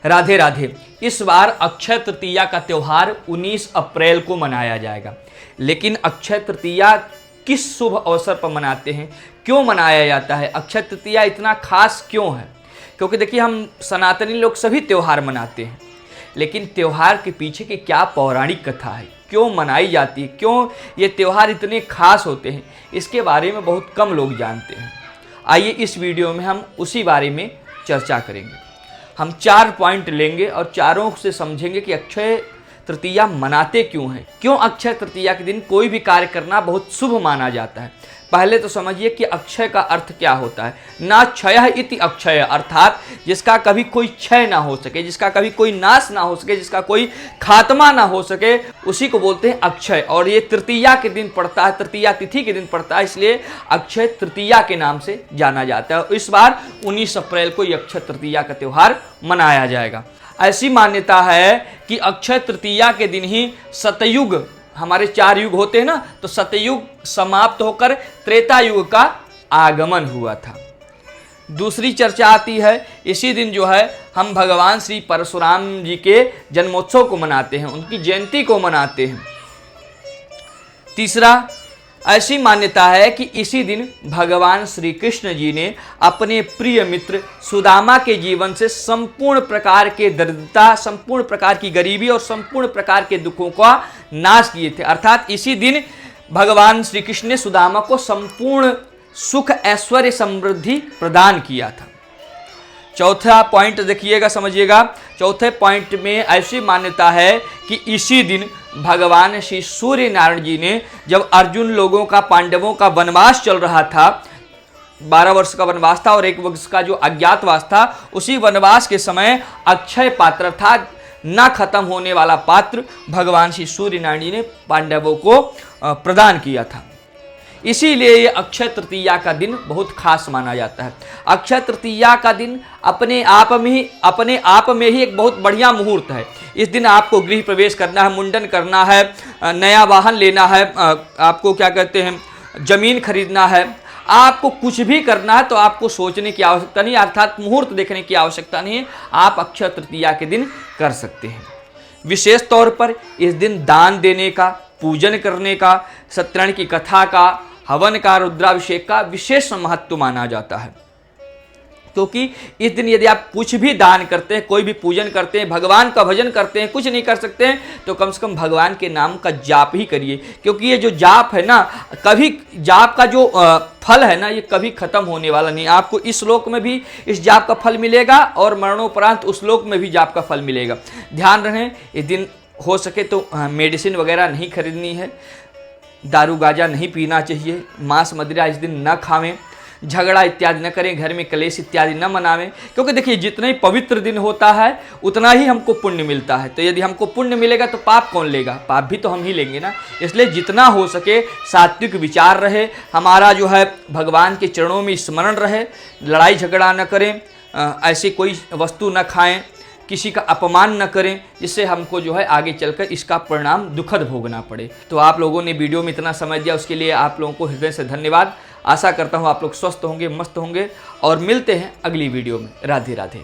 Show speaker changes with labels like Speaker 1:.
Speaker 1: राधे राधे। इस बार अक्षय तृतीया का त्यौहार 19 अप्रैल को मनाया जाएगा। लेकिन अक्षय तृतीया किस शुभ अवसर पर मनाते हैं, क्यों मनाया जाता है, अक्षय तृतीया इतना खास क्यों है? क्योंकि देखिए, हम सनातनी लोग सभी त्यौहार मनाते हैं, लेकिन त्यौहार के पीछे की क्या पौराणिक कथा है, क्यों मनाई जाती है, क्यों ये त्यौहार इतने खास होते हैं, इसके बारे में बहुत कम लोग जानते हैं। आइए इस वीडियो में हम उसी बारे में चर्चा करेंगे। हम 4 पॉइंट लेंगे और चारों से समझेंगे कि अक्षय तृतीया मनाते क्यों हैं, क्यों अक्षय तृतीया के दिन कोई भी कार्य करना बहुत शुभ माना जाता है। पहले तो समझिए कि अक्षय का अर्थ क्या होता है। ना क्षय इति अक्षय, अर्थात जिसका कभी कोई क्षय ना हो सके, जिसका कभी कोई नाश ना हो सके, जिसका कोई खात्मा ना हो सके, उसी को बोलते हैं अक्षय। और ये तृतीया के दिन पड़ता है, तृतीया तिथि के दिन पड़ता है, इसलिए अक्षय तृतीया के नाम से जाना जाता है। इस बार 19 अप्रैल को ये अक्षय तृतीया का त्यौहार मनाया जाएगा। ऐसी मान्यता है कि अक्षय तृतीया के दिन ही सतयुग, हमारे 4 युग होते हैं ना, तो सतयुग समाप्त होकर त्रेता युग का आगमन हुआ था। दूसरी चर्चा आती है, इसी दिन जो है हम भगवान श्री परशुराम जी के जन्मोत्सव को मनाते हैं, उनकी जयंती को मनाते हैं। तीसरा, ऐसी मान्यता है कि इसी दिन भगवान श्री कृष्ण जी ने अपने प्रिय मित्र सुदामा के जीवन से संपूर्ण प्रकार के दरिद्रता, संपूर्ण प्रकार की गरीबी और संपूर्ण प्रकार के दुखों का नाश किए थे। अर्थात इसी दिन भगवान श्री कृष्ण ने सुदामा को संपूर्ण सुख, ऐश्वर्य, समृद्धि प्रदान किया था। चौथा पॉइंट देखिएगा, समझिएगा। चौथे पॉइंट में ऐसी मान्यता है कि इसी दिन भगवान श्री सूर्य नारायण जी ने, जब अर्जुन लोगों का, पांडवों का वनवास चल रहा था, 12 वर्ष का वनवास था और 1 वर्ष का जो अज्ञातवास था, उसी वनवास के समय अक्षय पात्र था, न खत्म होने वाला पात्र भगवान श्री सूर्य नारायण जी ने पांडवों को प्रदान किया था। इसीलिए ये अक्षय तृतीया का दिन बहुत खास माना जाता है। अक्षय तृतीया का दिन अपने आप में ही एक बहुत बढ़िया मुहूर्त है। इस दिन आपको गृह प्रवेश करना है, मुंडन करना है, नया वाहन लेना है, आपको क्या कहते हैं, जमीन खरीदना है, आपको कुछ भी करना है तो आपको सोचने की आवश्यकता नहीं, अर्थात मुहूर्त देखने की आवश्यकता नहीं है, आप अक्षय तृतीया के दिन कर सकते हैं। विशेष तौर पर इस दिन दान देने का, पूजन करने का, सत्यनारायण की कथा का, हवन का, रुद्राभिषेक का विशेष महत्व माना जाता है। क्योंकि इस दिन यदि आप कुछ भी दान करते हैं, कोई भी पूजन करते हैं, भगवान का भजन करते हैं, कुछ नहीं कर सकते हैं तो कम से कम भगवान के नाम का जाप ही करिए। क्योंकि ये जो जाप है ना, कभी जाप का जो फल है ना, ये कभी खत्म होने वाला नहीं। आपको इस लोक में भी इस जाप का फल मिलेगा और मरणोपरांत उस लोक में भी जाप का फल मिलेगा। ध्यान रहे, इस दिन हो सके तो मेडिसिन वगैरह नहीं खरीदनी है, दारू गांजा नहीं पीना चाहिए, मांस मदिरा इस दिन न खावें, झगड़ा इत्यादि न करें, घर में कलेश इत्यादि न मनावें। क्योंकि देखिए, जितना ही पवित्र दिन होता है उतना ही हमको पुण्य मिलता है। तो यदि हमको पुण्य मिलेगा तो पाप कौन लेगा? पाप भी तो हम ही लेंगे ना। इसलिए जितना हो सके सात्विक विचार रहे, हमारा जो है भगवान के चरणों में स्मरण रहे, लड़ाई झगड़ा न करें, ऐसी कोई वस्तु न खाएं, किसी का अपमान न करें, जिससे हमको जो है आगे चलकर इसका परिणाम दुखद भोगना पड़े। तो आप लोगों ने वीडियो में इतना समय दिया, उसके लिए आप लोगों को हृदय से धन्यवाद। आशा करता हूँ आप लोग स्वस्थ होंगे, मस्त होंगे और मिलते हैं अगली वीडियो में। राधे राधे।